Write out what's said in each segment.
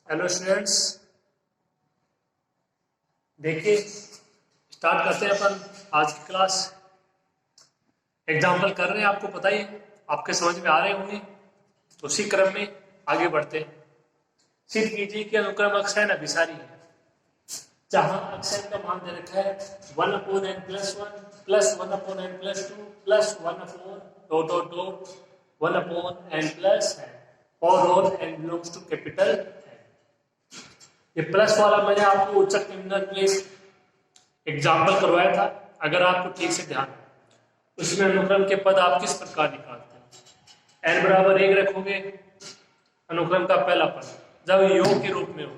Hello students, देखिए start करते हैं अपन आज की क्लास। एग्जाम्पल कर रहे हैं, आपको पता ही है, आपके समझ में आ रहे होंगे। तो उसी क्रम में आगे बढ़ते हैं। सिद्ध कीजिए कि अनुक्रम अक्षर अभिसारी है जहां अक्षर का मान दे रखा है 1/n+1 plus 1/n+2 plus 1/(1/n+n) और n बिलोंग्स टू कैपिटल। ये प्लस वाला मैंने आपको उच्चक निम्नक में एग्जाम्पल करवाया था। अगर आपको ठीक से ध्यान है उसमें अनुक्रम के पद आप किस प्रकार निकालते हैं। n बराबर 1 रखोगे, अनुक्रम का पहला पद जब योग के रूप में हो।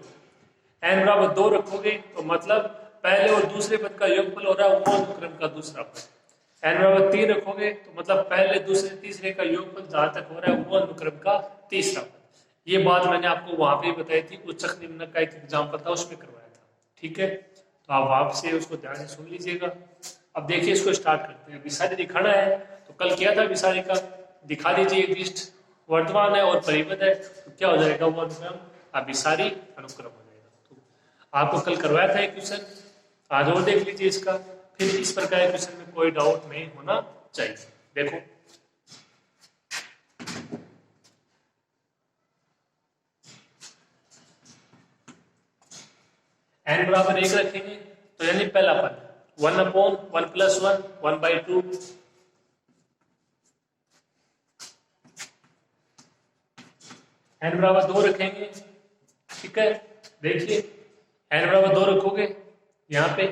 n बराबर 2 रखोगे तो मतलब पहले और दूसरे पद का योगफल हो रहा है, वो अनुक्रम का दूसरा पद। n बराबर 3 रखोगे तो मतलब पहले दूसरे तीसरे का योगफल जहां तक हो रहा है, वो अनुक्रम का तीसरा पद। ये बात मैंने आपको वहां पे बताई थी, उच्चक निम्नक का एक एग्जाम्पल था, उसमें करवाया था। ठीक है, तो आप आपसे उसको ध्यान से सुन लीजिएगा। अब देखिए इसको स्टार्ट करते हैं। अभिसारी दिखाना है तो कल किया था अभिसारी का, दिखा दीजिए। लिस्ट वर्तमान है और परिपद है तो क्या हो जाएगा, वो अनुक्रम अभिसारी अनुक्रम हो जाएगा। तो आपको कल करवाया था एक क्वेश्चन, आज और देख लीजिए इसका। फिर इस प्रकार के क्वेश्चन में कोई डाउट नहीं होना चाहिए। देखो n बराबर 1 रखेंगे तो यानी पहला पद 1/(1+1) 1/2 n बराबर 2 रखेंगे। ठीक है, देखिए n बराबर 2 रखोगे यहाँ पे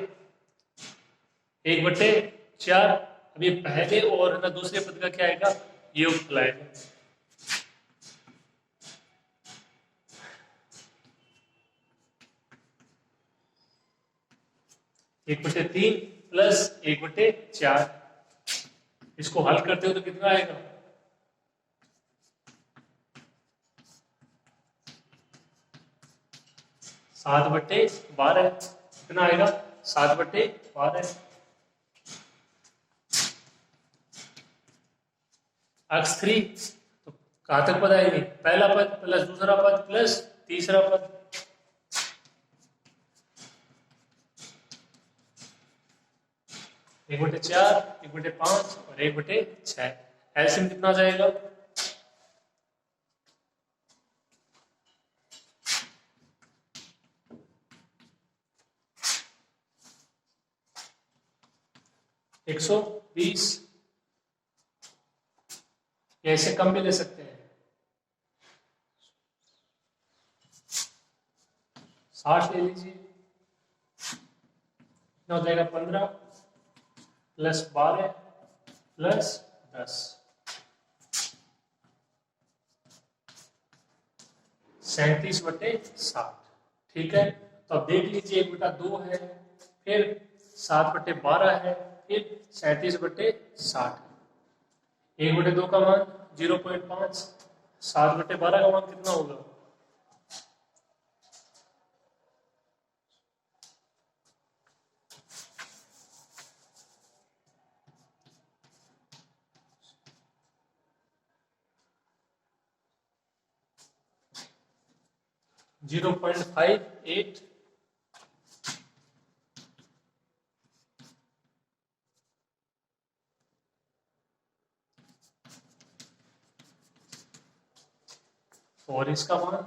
1/4। अब ये पहले और ना दूसरे पद का क्या आएगा, योगफल आएगा। एक बटे 3 प्लस 1/4, इसको हल करते हो तो कितना आएगा, 7/12। कितना आएगा, 7/12। अक्ष 3 तो कहां तक पद आएगी, पहला पद प्लस दूसरा पद प्लस तीसरा पद। एक बटे 4, 1/5 और 1/6। एलसीएम कितना जाएगा, एक 120। या इसे कम भी ले सकते हैं, 60 ले लीजिए। कितना हो जाएगा, 15 प्लस 12 प्लस 10, 37/60। ठीक है, तो अब देख लीजिए 1/2 है, फिर 7/12 है, फिर 37/60। 1/2 का मान 0.5, 7/12 का मान कितना होगा, 0.58। और इसका मान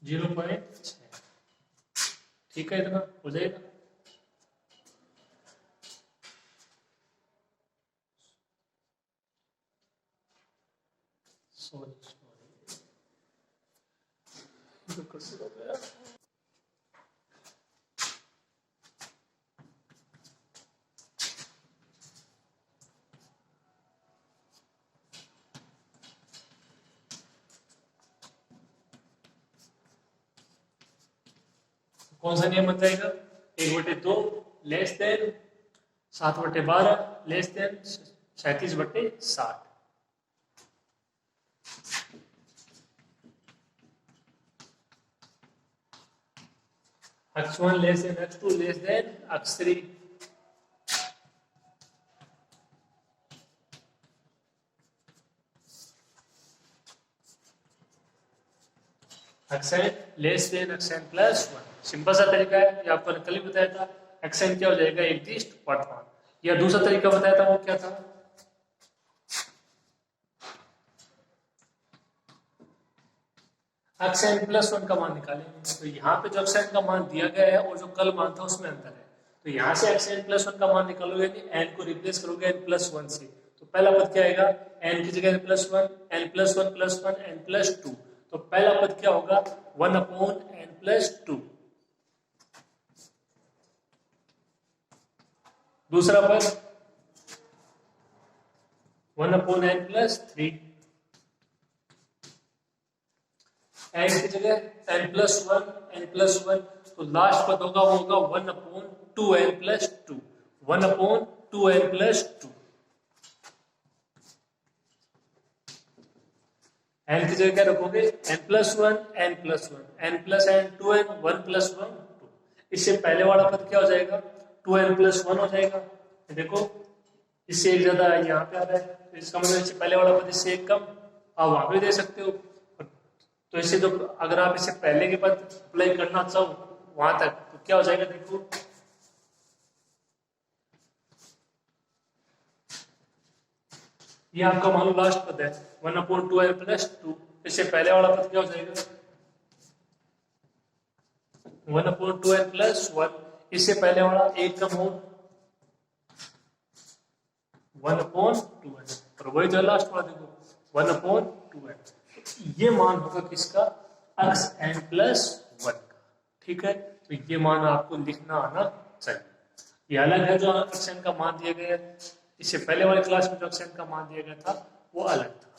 0.6। ठीक है, इतना हो जाएगा। कौन सा नियम बताएगा, 1/2 less than 7/12 less than 37/60। x1 less than x2 less than x3। Xn less than xn plus one. Simple सा तरीका है, ये आपको कल ही बताया था। एक्सएन क्या हो जाएगा, एग्जिस्ट बट वन। या दूसरा तरीका बताया था, वो क्या था, एक्सएन प्लस वन का मान निकालेंगे। तो यहाँ पे जो एक्सएन का मान दिया गया है और जो कल मान था उसमें अंतर है। तो यहाँ से एक्सएन प्लस वन का मान निकालोगे, एन को रिप्लेस करोगे एन प्लस वन से। तो पहला पद क्या आएगा, एन की जगह plus one, n plus one plus one n plus two. तो पहला पद क्या होगा, one upon n plus two. दूसरा पद one upon n plus three. N की जगह n plus one, n plus one. तो लास्ट पद होगा, वो होगा one upon two n plus two, one upon two n plus two. N की जगह क्या रखोगे, n plus one, n plus one, n plus n, two n, one plus one two. इससे पहले वाला पद क्या हो जाएगा, टू एन प्लस वन हो जाएगा। देखो इससे एक ज्यादा यहाँ पे आ रहा है, तो इसका मतलब इससे पहले वाला पद इससे एक कम, आप वहां पे दे सकते हो। तो इससे जो अगर आप इससे पहले के पद अप्लाई करना चाहो वहां तक, तो क्या हो जाएगा, देखो ये आपका मान लो लास्ट पद है one upon two n plus two. इससे पहले वाला पद क्या हो जाएगा, one upon two n plus one. इससे पहले वाला एक कम हो, वन अपॉन टू एन। और वही जो लास्ट वाला देखो वन अपॉन टू एन। ये मान होगा किसका, एक्स एन प्लस वन का। ठीक है, तो ये मान आपको लिखना आना चाहिए। ये अलग है जो एक्स एन का मान दिया गया है, इससे पहले वाले क्लास में जो एक्स एन का मान दिया गया था वो अलग था।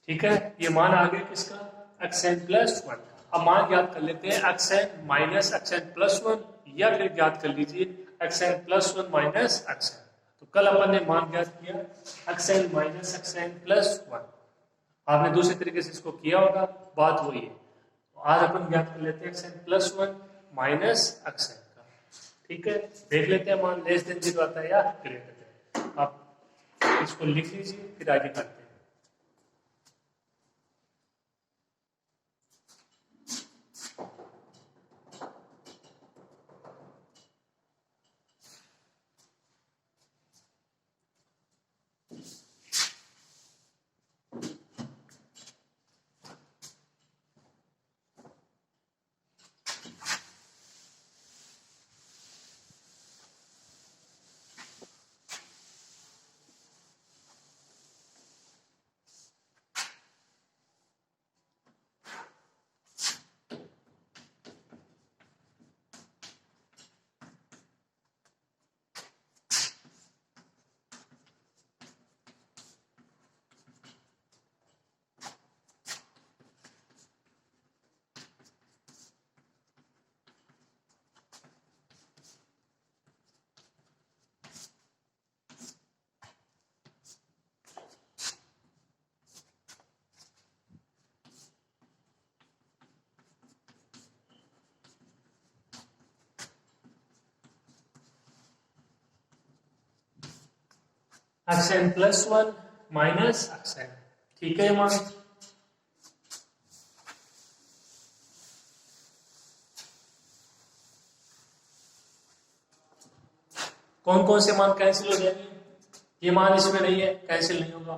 ठीक है, ये मान आ गया किसका, एक्स एन प्लस वन। अब मान ज्ञात कर लेते हैं x n minus x n plus one, या फिर ज्ञात कर लीजिए x n plus one minus x n. तो कल अपन ने मान ज्ञात किया x n minus x n plus one. आपने दूसरे तरीके से इसको किया होगा, बात वही है। तो आज अपन ज्ञात कर लेते हैं x n plus one minus x n का। ठीक है, देख लेते हैं मान लेस देन जीरो आता है या ग्रेटर। आप इसको लिख लीजिए, फिर आगे करते हैं। X n plus one minus x n. ठीक है मान, कौन कौन से मान कैंसिल हो जाएंगे, ये मान इसमें नहीं है, कैंसिल नहीं होगा।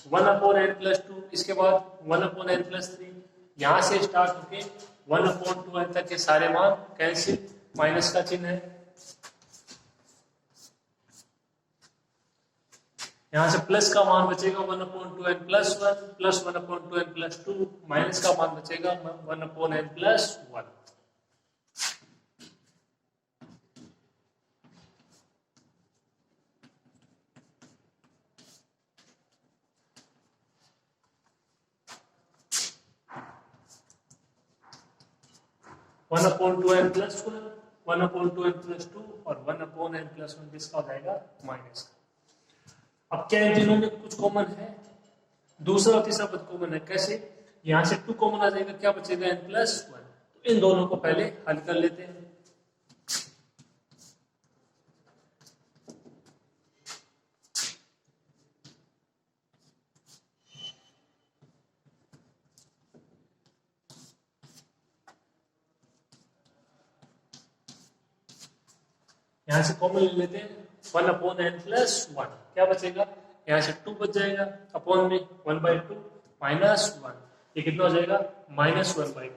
One upon n plus two, इसके बाद one upon n plus three, यहां से स्टार्ट होके वन अपॉन टू एन तक के सारे मान कैंसिल, माइनस का चिन्ह है। यहां से प्लस का मान बचेगा one upon two n plus one, plus one upon two n plus two, minus का मान बचेगा one upon n plus one. One upon two n plus one, one upon two n plus two और one upon n plus one, किसका हो जाएगा, minus का। अब क्या इन तीनों में कुछ कॉमन है, दूसरा और तीसरा पद कॉमन है। कैसे, यहां से टू कॉमन आ जाएगा, क्या बचेगा एन प्लस वन। तो इन दोनों को पहले हल कर लेते हैं। यहाँ से कॉमन ले लेते हैं 1/n+1, क्या बचेगा, यहाँ से 2 बच जाएगा, अपॉन में 1/2 -1, ये कितना हो जाएगा -1/2।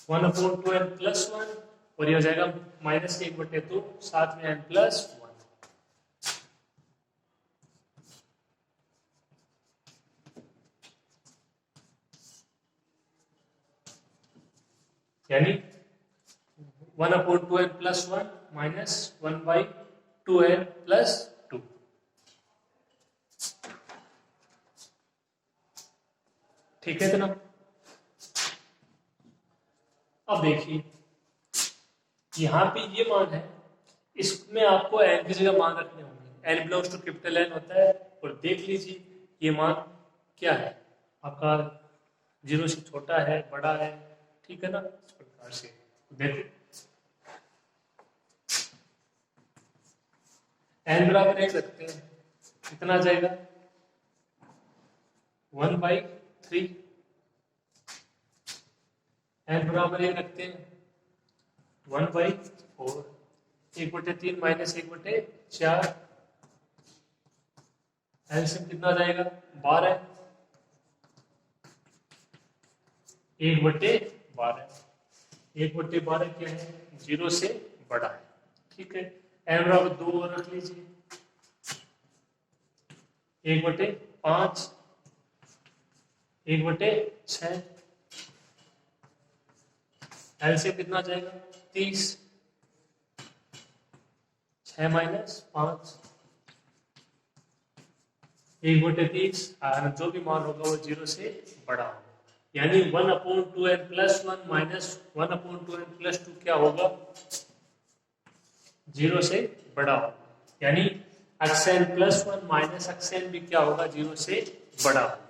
1/2n+1 और ये हो जाएगा -1/2 साथ में n+1। यानी 1/2n+1 -1/2n+2। ठीक है इतना। अब देखिए यहाँ पे ये मान है, इसमें आपको n की जगह मान रखने होंगे, n belongs to capital N होता है, और देख लीजिए ये मान क्या है आपका, 0 से छोटा है, बड़ा है, ठीक है ना, इस प्रकार से देखो n बराबर 1 रखते हैं, कितना आ जाएगा 1/3। n बराबर 1 रखते हैं 1/4, 1/3 -1/4, एलसीएम कितना आ जाएगा 12, 1/12, 1/12 क्या है, 0 से बड़ा है, ठीक है। n बराबर 2 और रख लीजिए, 1/5, 1/6, एलसीएम कितना आ जाएगा 30, 6 -5, 1/30, जो भी मान होगा वो 0 से बड़ा होगा, यानी 1/2n+1 -1/2n+2 क्या होगा 0 से बड़ा होगा, यानी xn+1 माइनस xn भी क्या होगा 0 से बड़ा होगा।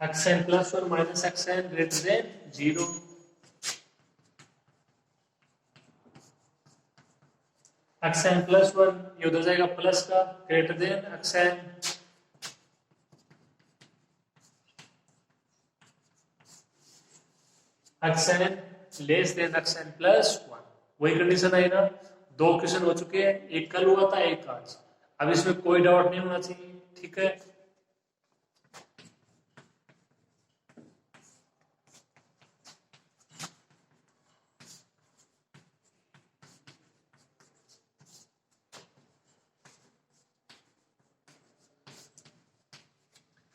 xn+1 minus xn greater than 0, xn+1 ये उधर जाएगा प्लस का, greater than xn, xn less than xn+1, वही कंडीशन आई ना, 2 क्वेश्चन हो चुके हैं, एक कल हुआ था एक आज, अब इसमें कोई डाउट नहीं होना चाहिए, ठीक है।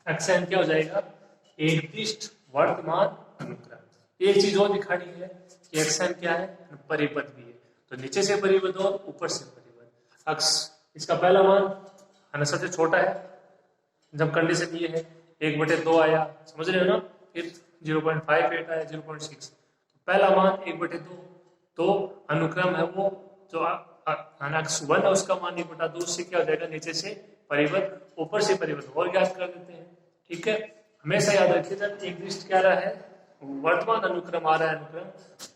xn क्या हो जाएगा, एक पृष्ठ वर्तमान अनुक्रम। एक चीज और दिखानी है कि xn क्या है, परिपथ भी है, तो नीचे से परिपथ और ऊपर से परिपथ। अक्स इसका पहला मान है सबसे छोटा है, जब कंडीशन ये है 1/2 आया, समझ रहे हो ना, फिर 0.58 आया, 0.6, पहला मान 1/2, तो अनुक्रम है वो जो अक्स 1 है उसका मान 1/2, उससे क्या हो जाएगा नीचे से परिपथ, ऊपर से परिपथ और ज्ञात कर देते हैं, ठीक है। हमेशा याद रखिए जब एक लिस्ट क्या रहा है, वर्तमान अनुक्रम आ रहा है अनुक्रम,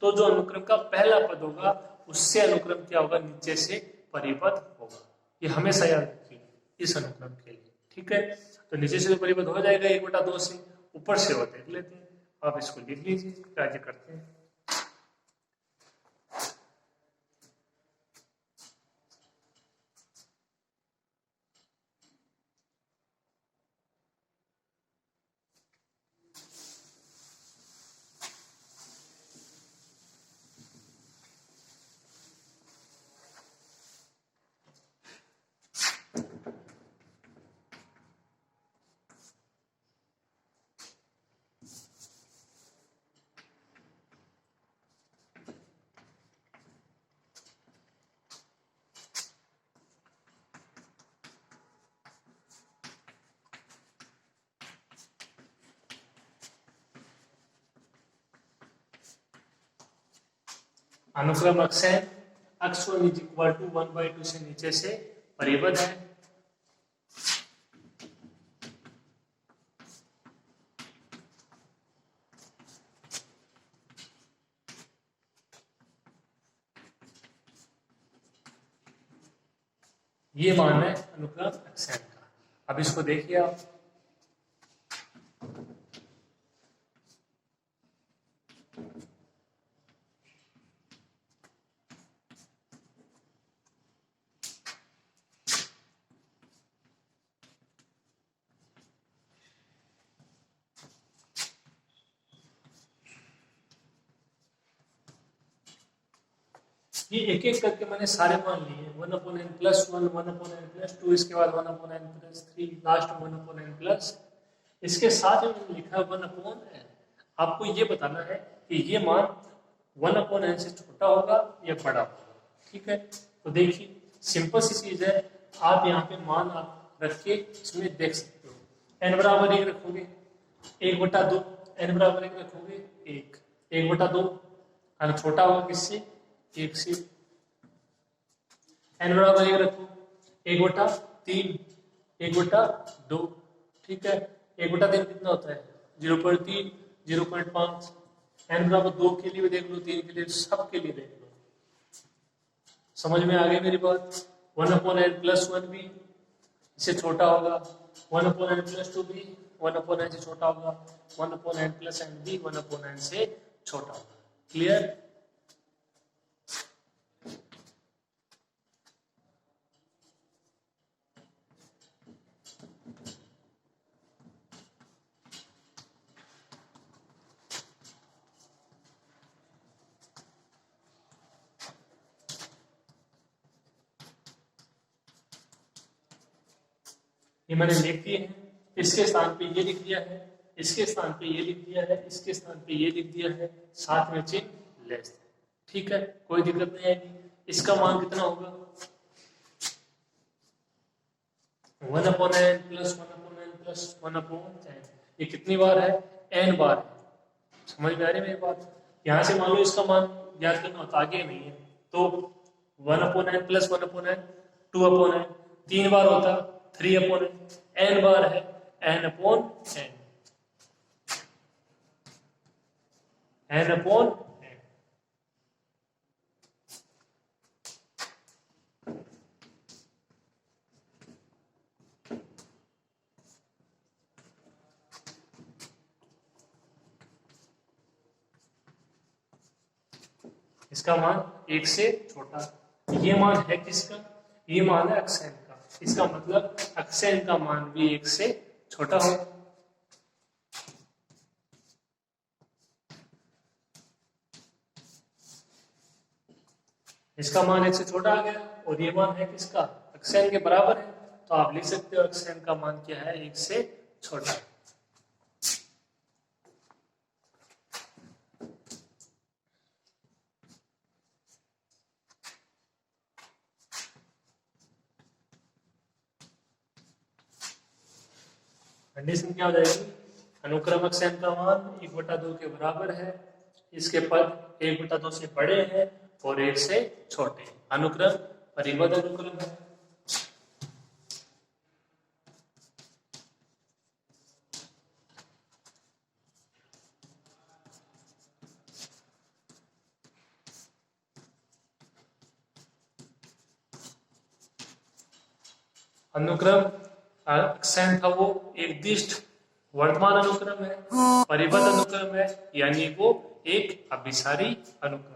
तो जो अनुक्रम का पहला पद होगा उससे अनुक्रम क्या होगा नीचे से परिपथ होगा, ये हमेशा याद रखिए इस अनुक्रम के लिए, ठीक है। तो नीचे से तो परिपथ हो जाएगा 1/2 से, ऊपर से होते देख लेते हैं, आप इसको लिख लीजिए, कार्य करते हैं। अनुक्रम अक्षैन x1 इज इक्वल टू 1/2 से नीचे से परिबद्ध है। ये मान है अनुक्रम अक्षैन का। अब इसको देखिए आप, ये एक एक करके मैंने सारे मान लिए, 1/n+1, 1/n+2, इसके बाद 1/n+3, लास्ट 1/n+, इसके साथ में मैंने लिखा 1/n। आपको ये बताना है कि ये मान 1/n से छोटा होगा या बड़ा होगा। ठीक है, तो देखिए सिंपल सी चीज है, आप यहाँ पे मान आप रख के इसमें देख सकते हो। n बराबर 1 रखोगे 1/2, n बराबर 1 रखोगे 1, 1/2 छोटा होगा किससे, 1 से। n बराबर 1 रखो 1/3, 1/2। ठीक है, 1/3 कितना होता है 0.3, 0.5। n बराबर 2 के लिए भी देख लो, 3 के लिए, सब के लिए देख लो। समझ में आ गई मेरी बात। 1/n+1 भी इससे छोटा होगा, 1/n+2 भी 1/n से छोटा होगा, 1/n+n भी 1/n से छोटा होगा। क्लियर। ये मैंने लिख दिए हैं, इसके स्थान पे ये लिख दिया है, इसके स्थान पे ये लिख दिया है, इसके स्थान पे ये लिख दिया है, साथ में चिन्ह लेस। ठीक है, कोई दिक्कत नहीं आएगी। इसका मान कितना होगा 1/n+1/n+1/10। ये कितनी बार है, n बार है। समझ में आ रही है मेरी बात। यहां से मान लो इसका मान ज्ञात करना होता, आगे नहीं है तो 1/n+1/n, 2/n, 3 बार होता 3/n, n बार है n/n, n/n। इसका मान 1 से छोटा। ये मान है किसका, ये मान है अक्षैन का। इसका मतलब अक्षैन का मान भी 1 से छोटा हो। इसका मान 1 से छोटा आ गया और ये मान है किसका, अक्षैन के बराबर है। तो आप लिख सकते हो अक्षैन का मान क्या है, 1 से छोटा। कंडीशन क्या हो जाएगी, अनुक्रम अक्षैन का मान 1/2 के बराबर है, इसके पद 1/2 से बड़े हैं और 1 से छोटे। अनुक्रम परिबद्ध अनुक्रम है। अनुक्रम अक्षैन था वो एकदिष्ट वर्तमान अनुक्रम है, परिबद्ध अनुक्रम है, यानी वो एक अभिसारी अनुक्रम है।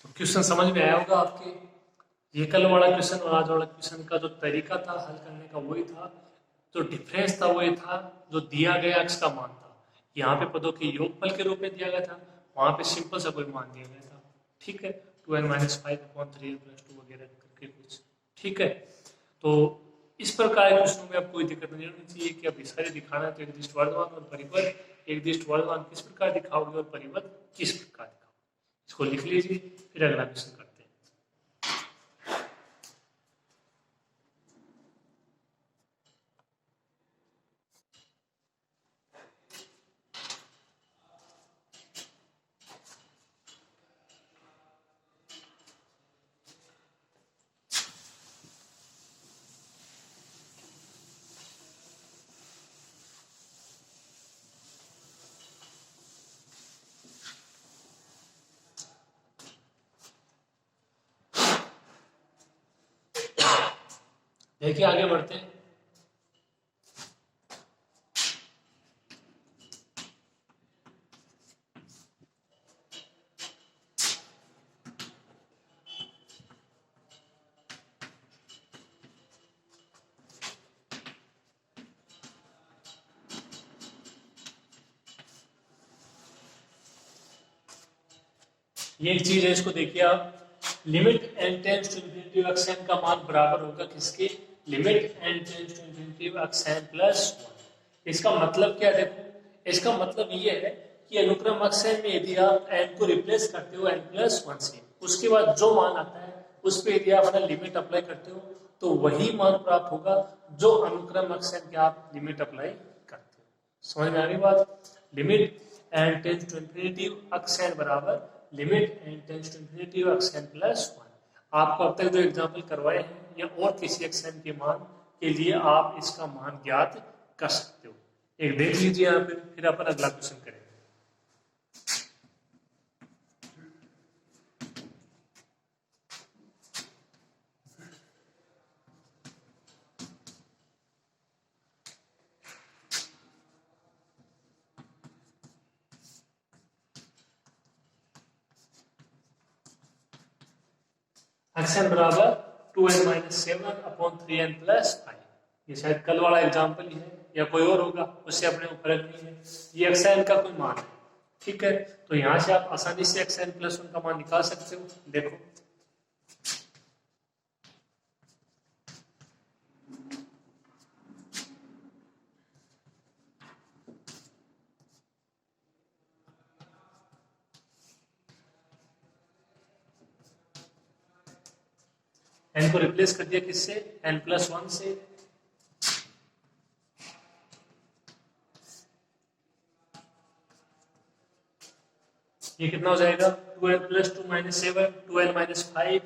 तो क्वेश्चन समझ में आया होगा आपके। ये कल वाला क्वेश्चन और आज वाला क्वेश्चन का जो तरीका था हल करने का वही था, जो डिफरेंस था वही था, जो दिया गया अक्ष का मान था। यहाँ पे पदों के योगफल के रूप में दिया गया था, वहां पे सिंपल सा कोई मान दिया गया था। ठीक है, 2n-5/3n+2 वगैरह करके कुछ। ठीक है, तो इस प्रकार के क्वेश्चनों में अब कोई दिक्कत नहीं होनी चाहिए कि अब सारे दिखाना है तो एकदिष्ट वर्तमान और परिबद्ध, एकदिष्ट वर्तमान किस प्रकार दिखाओगे और परिबद्ध किस प्रकार दिखाओगे। इसको लिख लीजिए, फिर अगला क्वेश्चन करते हैं। देखिए आगे बढ़ते हैं। ये एक चीज है, इसको देखिए आप, limit n tends to infinity of x n का मान बराबर होगा किसके, limit n tends to infinity of x n plus 1। इसका मतलब क्या, देखो इसका मतलब ये है कि अनुक्रम x n में यदि आप n को रिप्लेस करते हो n प्लस 1 से, उसके बाद जो मान आता है उस पर यदि आप अपना लिमिट अप्लाई करते हो तो वही मान प्राप्त होगा जो अनुक्रम x n के आप लिमिट अप्लाई करते हो। समझ में आ रही बात? Limit n tends to infinity x n बराबर limit n tends to infinity x n plus 1। आपको अब तक जो एग्जाम्पल करवाए हैं या और किसी x n के मान के लिए आप इसका मान ज्ञात कर सकते हो। एक देख लीजिए यहाँ पे, फिर अपन अगला क्वेश्चन करेंगे। x n बराबर 2n minus 7 upon 3n plus 5। ये शायद कल वाला एग्जाम्पल ही है या कोई और होगा, उससे अपने को फर्क नहीं है। ये x n का कोई मान है, ठीक है। तो यहां से आप आसानी से x n प्लस 1 का मान निकाल सकते हो। देखो n को रिप्लेस कर दिया किससे, n प्लस 1 से। ये कितना हो जाएगा, 2n plus 2 minus 7, 2n minus 5,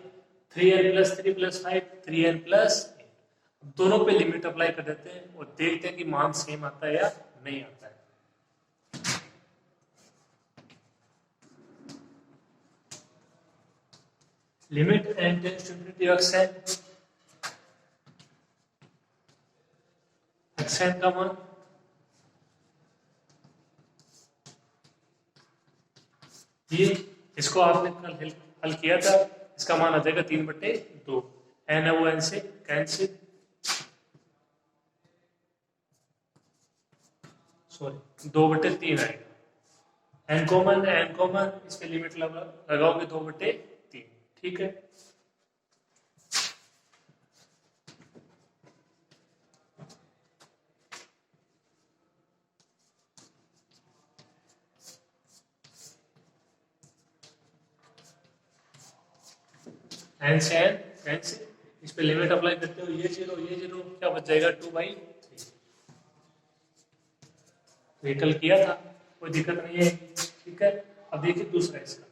3n plus 3 plus 5, 3n plus 8। दोनों पे लिमिट अप्लाई कर देते हैं और देखते हैं कि मान सेम आता है या नहीं आता है। Limit n tends to infinity x n का मान ये, इसको आपने कल हल किया था, इसका मान आ जाएगा 3/2। n है वो n से कैंसिल, सॉरी 2/3 आएगा। n कॉमन, इस पे लिमिट लगाओगे 2/3, ठीक है। n से n कैंसिल, इस पे लिमिट अप्लाई करते हो, ये जीरो क्या बच जाएगा 2/3। तो ये कल किया था, कोई दिक्कत नहीं है, ठीक है। अब देखिए दूसरा इसका,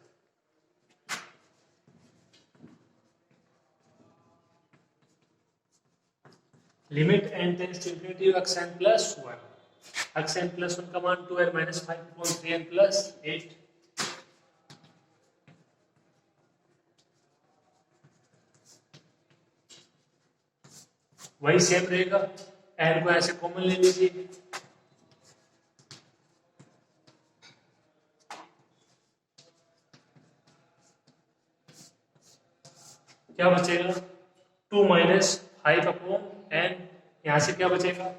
limit n tends to infinity x n plus 1। x n plus 1 का मान 2n minus 5 upon 3n plus 8। वही सेम रहेगा, n को ऐसे कॉमन ले लीजिए, क्या बचेगा 2 माइनस 5 अपॉन n, यहां से क्या बचेगा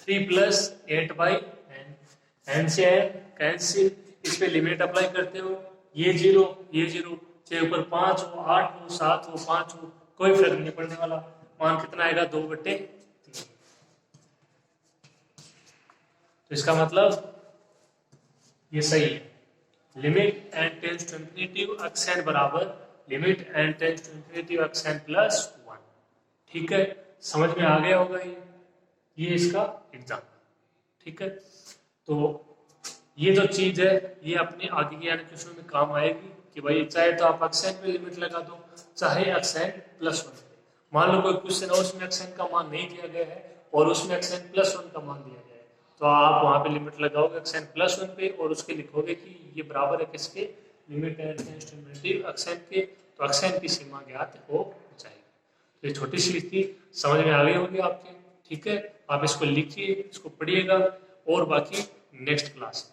3 प्लस 8/n। n से n कैंसिल, इस पे लिमिट अप्लाई करते हो, ये जीरो चाहे ऊपर 5 हो, 8 हो, 7 हो, 5 हो, कोई फर्क नहीं पड़ने वाला। मान कितना आएगा 2/3। तो इसका मतलब ये सही है। Limit n tends to infinitive x n बराबर limit n tends to infinitive x n plus 1। ठीक है, समझ में आ गया होगा ये इसका एग्जाम्पल। ठीक है, तो ये जो चीज है ये अपने आगे के क्वेश्चन में काम आएगी कि भाई चाहे तो आप एक्स एन पे लिमिट लगा दो, चाहे एक्स एन प्लस 1 पे। मान लो कोई क्वेश्चन है उसमें एक्स एन का मान नहीं दिया गया है और उसमें एक्स एन प्लस 1 का मान दिया गया है, तो आप वहां पे लिमिट लगाओगे एक्स एन प्लस 1 पे और उसके लिखोगे कि ये बराबर है किसके, limit n tends to infinity x n के, तो एक्स एन की सीमा ज्ञात हो जाएगी। तो ये छोटी सी थी, समझ में आ गई होगी आपके। ठीक है, आप इसको लिखिए, इसको पढ़िएगा और बाकी नेक्स्ट क्लास